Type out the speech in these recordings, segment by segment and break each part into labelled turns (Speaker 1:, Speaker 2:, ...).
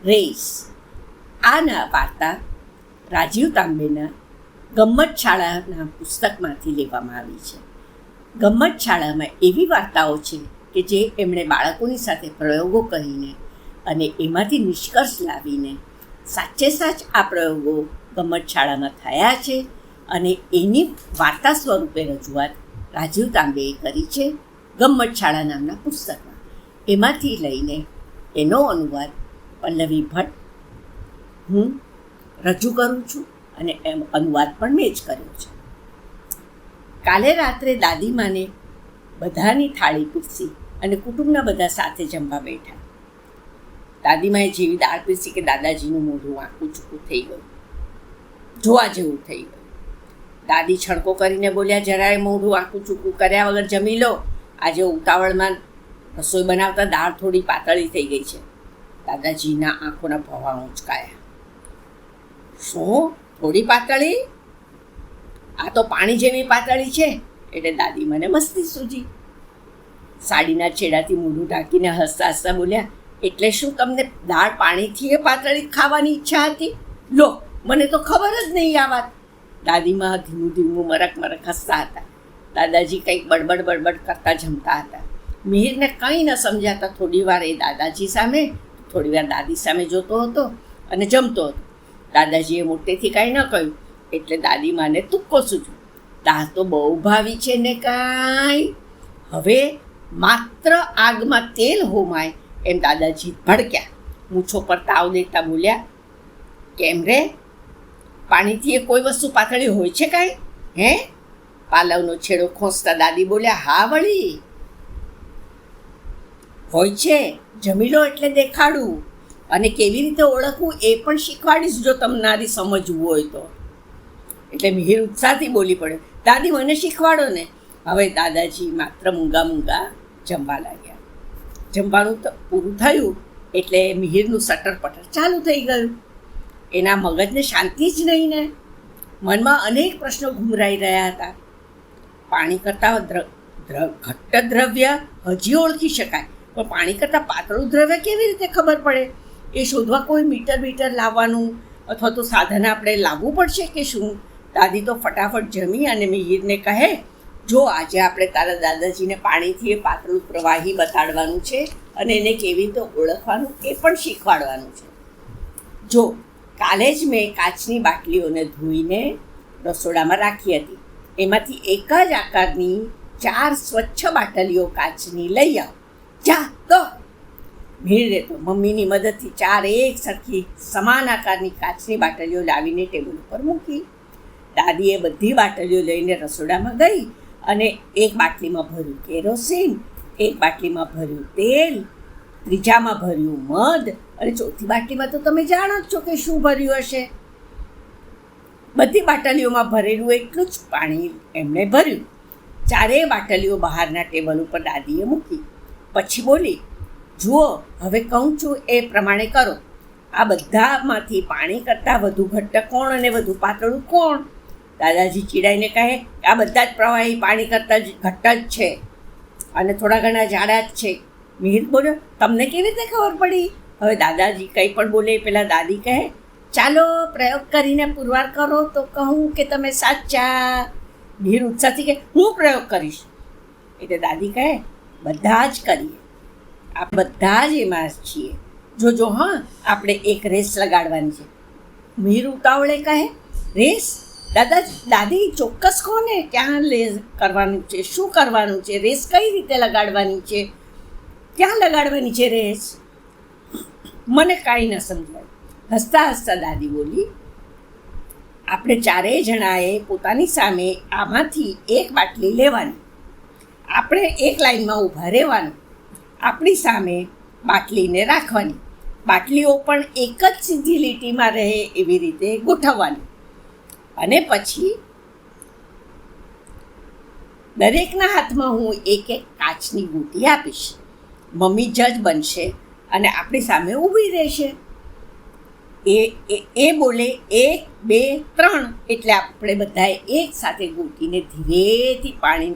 Speaker 1: Race. આના વાર્તા રાજીવ તાંબેના ગમ્મત શાળાના પુસ્તકમાંથી લેવામાં આવી છે. ગમ્મત શાળામાં એવી વાર્તાઓ છે કે જે એમણે બાળકોની સાથે પ્રયોગો કરીને અને એમાંથી નિષ્કર્ષ લાવીને સાચે સાચ આ પ્રયોગો ગમ્મત શાળામાં થયા છે અને એની વાર્તા સ્વરૂપે રજૂઆત રાજીવ તાંબેએ કરી છે ગમ્મત શાળા નામના પુસ્તકમાં. એમાંથી લઈને એનો અનુવાદ પલ્લવી ભટ્ટ હું રજૂ કરું છું અને એમ અનુવાદ પણ મેં જ કર્યો છે. કાલે રાત્રે દાદીમાને બધાની થાળી પીરસી અને કુટુંબના બધા સાથે જમવા બેઠા. દાદીમાએ જેવી દાળ પીરસી કે દાદાજીનું મોઢું આંકું ચૂકું થઈ ગયું, જોવા જેવું થઈ ગયું. દાદી છણકો કરીને બોલ્યા, જરાય મોઢું આંકું ચૂકું કર્યા વગર જમી લો. આજે ઉતાવળમાં રસોઈ બનાવતા દાળ થોડી પાતળી થઈ ગઈ છે. દાદાજીના આંખોના ભવા ઊંચકાયા. શું થોડી પાતળી? આ તો પાણી જેવી પાતળી છે. એટલે દાદી મને મસ્તી સૂજી. સાડીના છેડાથી મોઢું ઢાંકીને હસતા હસતા બોલ્યા, એટલે શું તમને દાળ પાણીથી એ પાતળી ખાવાની ઈચ્છા હતી? લો, મને તો ખબર જ નહીં આ વાત. દાદીમાં ધીમું ધીમું મરક મરક હસતા હતા. દાદાજી કંઈક બડબડ બડબડ કરતા જમતા હતા. મિહિરને કંઈ ન સમજાતા થોડી વાર એ દાદાજી સામે, થોડી વાર દાદી સામે જોતો હતો અને જમતો હતો. દાદાજીએ મોટેથી કાંઈ ન કહ્યું એટલે દાદીમાને તુક્કો સૂજ્યો. દાળ તો બહુ ભાવી છે ને કાંઈ. હવે માત્ર આગમાં તેલ હોમાય એમ દાદાજી ભડક્યા. મૂછો પર તાવ દેતા બોલ્યા, કેમ રે, પાણીથી એ કોઈ વસ્તુ પાતળી હોય છે કાંઈ? હે? પાલવનો છેડો ખોંચતા દાદી બોલ્યા, હા વળી હોય છે. જમી લો એટલે દેખાડું, અને કેવી રીતે ઓળખવું એ પણ શીખવાડીશ જો તમારી સમજવું હોય તો. એટલે મિહિર ઉત્સાહથી બોલી પડ્યો, દાદી મને શીખવાડો ને. હવે દાદાજી માત્ર મૂંગા મૂંગા જમવા લાગ્યા. જમવાનું તો પૂરું થયું એટલે મિહિરનું સટર પટર ચાલુ થઈ ગયું. એના મગજને શાંતિ જ નહીં ને. મનમાં અનેક પ્રશ્નો ઘૂમરાઈ રહ્યા હતા. પાણી કરતાં ઘટ્ટ દ્રવ્ય હજી ઓળખી શકાય, પણ પાણી કરતાં પાતળું દ્રવ્ય કેવી રીતે ખબર પડે? એ શોધવા કોઈ મીટર લાવવાનું અથવા તો સાધન આપણે લાવવું પડશે કે શું? દાદી તો ફટાફટ જમી અને મિહિરને કહે, જો આજે આપણે તારા દાદાજીને પાણીથી એ પાતળું પ્રવાહી બતાડવાનું છે અને એને કેવી રીતે ઓળખવાનું એ પણ શીખવાડવાનું છે. જો કાલે જ મેં કાચની બાટલીઓને ધોઈને રસોડામાં રાખી હતી. એમાંથી એક જ આકારની 4 સ્વચ્છ બાટલીઓ કાચની લઈ આવ. જા તો. ભીડે તો મમ્મીની મદદથી 4 એક સરખી સમાન આકારની કાચની બાટલીઓ લાવીને ટેબલ ઉપર મૂકી. દાદીએ બધી બાટલીઓ લઈને રસોડામાં ગઈ અને એક બાટલીમાં ભર્યું કેરોસીન, એક બાટલીમાં ભર્યું તેલ, ત્રીજામાં ભર્યું મધ અને ચોથી બાટલીમાં તો તમે જાણો જ છો કે શું ભર્યું હશે. બધી બાટલીઓમાં ભરેલું એટલું જ પાણી એમણે ભર્યું. 4 બાટલીઓ બહારના ટેબલ ઉપર દાદીએ મૂકી. પછી બોલી, જુઓ હવે કહું છું એ પ્રમાણે કરો. આ બધામાંથી પાણી કરતાં વધુ ઘટ્ટ કોણ અને વધુ પાતળું કોણ? દાદાજી ચીડાઈને કહે, આ બધા જ પ્રવાહી પાણી કરતાં જ ઘટ્ટ જ છે અને થોડા ઘણા જાડા જ છે. મિહિર બોલ્યો, તમને કેવી રીતે ખબર પડી? હવે દાદાજી કંઈ પણ બોલે પહેલાં દાદી કહે, ચાલો પ્રયોગ કરીને પુરવાર કરો તો કહું કે તમે સાચા. મિહિર ઉત્સાહથી કહે, હું પ્રયોગ કરીશ. એટલે દાદી કહે, બધા જ કરીએ, આ બધા જ એમાં છીએ. જોજો હા, આપણે એક રેસ લગાડવાની છે. મિહિર ઉતાવળે કહે, રેસ? દાદી ચોક્કસ કોને ક્યાં કરવાનું છે, શું કરવાનું છે, રેસ કઈ રીતે લગાડવાની છે, ક્યાં લગાડવાની છે રેસ? મને કાંઈ ન સમજાય. હસતા હસતા દાદી બોલી, આપણે 4 જણાએ પોતાની સામે આમાંથી એક બાટલી લેવાની. આપણે એક લાઈનમાં ઊભા રહેવાનું. આપણી સામે બાટલીને રાખવાની. બાટલીઓ પણ એક જ સીધી લીટીમાં રહે એવી રીતે ગોઠવવાની. અને પછી દરેકના હાથમાં હું એક એક કાચની ગોટી આપીશ. મમ્મી જજ બનશે અને આપણી સામે ઊભી રહેશે. એ બોલે 1, 2, 3 એટલે આપણે બધાએ એક સાથે ગોટીને ધીરેથી પાણી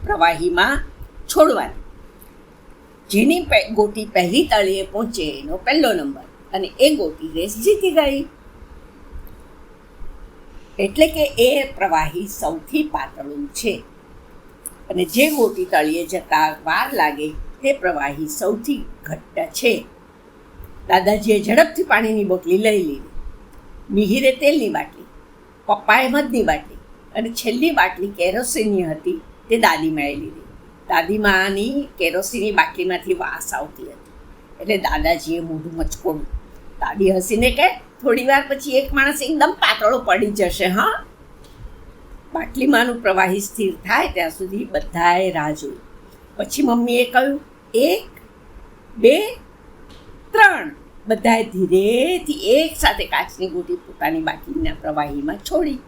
Speaker 1: પ્રવાહીમાં છોડવાની. જેની ગોટી પહેલી તળિયે પહોંચે એનો પહેલો નંબર. અને એ ગોટી રેસ જીતી ગઈ. એટલે કે એ પ્રવાહી સૌથી પાતળું છે અને જે ગોટી તળિયે જતા વાર લાગે તે પ્રવાહી સૌથી ઘટ્ટ છે. દાદાજીએ ઝડપથી પાણીની બોટલી લઈ લીધી. મિહિરે તેલની બાટલી, પપ્પાએ મધની બાટલી અને છેલ્લી બાટલી કેરોસીનની હતી તે દાદીમાએ લીધી. દાદીમાની કેરોસીનની બાટલીમાંથી વાસ આવતી હતી એટલે દાદાજીએ મોઢું મચકોડ્યું. દાદી હસીને કહે, થોડી વાર પછી એક માણસ એકદમ પાતળો પડી જશે. હા, બાટલીમાંનું પ્રવાહી સ્થિર થાય ત્યાં સુધી બધાએ રાહ જોઈ. પછી મમ્મીએ કહ્યું, 1, 2, 3. બધાએ ધીરેથી એક સાથે કાચની ગોટી પોતાની બાટલીના પ્રવાહીમાં છોડી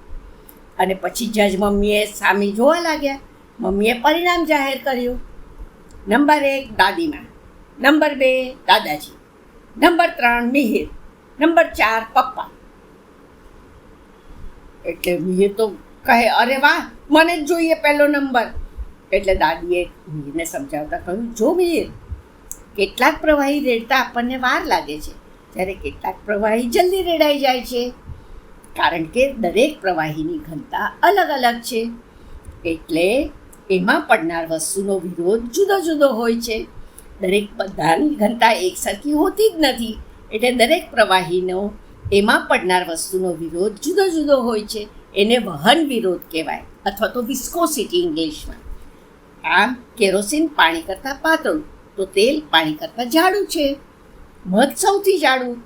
Speaker 1: અને પછી જજ મમ્મીએ સામે જોવા લાગ્યા. મમ્મીએ પરિણામ જાહેર કર્યું. નંબર 1 દાદીમા, નંબર 2 દાદાજી, નંબર 3 મિહિર, નંબર 4 પપ્પા. એટલે મિહિર તો કહે, અરે વાહ, મને જ જોઈએ પહેલો નંબર. એટલે દાદીએ મિહિરને સમજાવતા કહ્યું, જો મિહિર, કેટલાક પ્રવાહી રેડતા આપણને વાર લાગે છે જ્યારે કેટલાક પ્રવાહી જલ્દી રેડાઈ જાય છે, કારણ કે દરેક પ્રવાહીની ઘનતા અલગ અલગ છે. એટલે એમાં પડનાર વસ્તુનો વિરોધ જુદો જુદો હોય છે. દરેક બધાની ઘનતા એકસરખી હોતી જ નથી. એટલે દરેક પ્રવાહીનો એમાં પડનાર વસ્તુનો વિરોધ જુદો જુદો હોય છે. એને વહન વિરોધ કહેવાય અથવા તો વિસ્કોસિટી ઇંગ્લિશમાં. આમ કેરોસીન પાણી કરતાં પાતળું તો તેલ પાણી કરતાં જાડું છે. મધ સૌથી જાડું.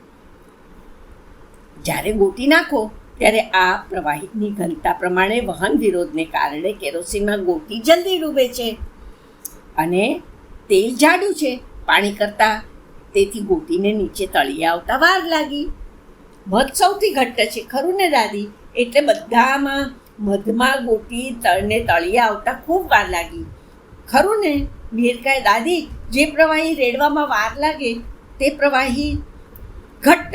Speaker 1: જ્યારે ગોટી નાખો ત્યારે આ પ્રવાહીની ઘનતા પ્રમાણે વહન વિરોધને કારણે કેરોસીનમાં ગોટી જલ્દી ડૂબે છે અને તેલ જાડું છે પાણી કરતાં, તેથી ગોટીને નીચે તળિયે આવતા વાર લાગી. મધ સૌથી ઘટ્ટ છે, ખરું ને દાદી? એટલે બધામાં મધમાં ગોટી તળને તળિયે આવતા ખૂબ વાર લાગી, ખરું ને? મિહિર કહે, દાદી, જે પ્રવાહી રેડવામાં વાર લાગે તે પ્રવાહી ઘટ્ટ,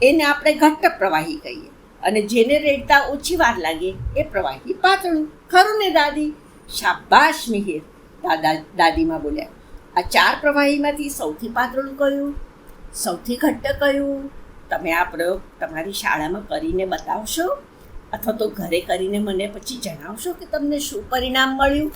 Speaker 1: એને આપણે ઘટ્ટ પ્રવાહી કહીએ, અને જેને રેડતા ઓછી વાર લાગે એ પ્રવાહી પાતળું, ખરું ને દાદી? શાબાશ મિહિર, દાદીમાં બોલ્યા. આ 4 પ્રવાહીમાંથી સૌથી પાતળું કયું, સૌથી ઘટ્ટ કયું? તમે આ પ્રયોગ તમારી શાળામાં કરીને બતાવશો અથવા તો ઘરે કરીને મને પછી જણાવશો કે તમને શું પરિણામ મળ્યું?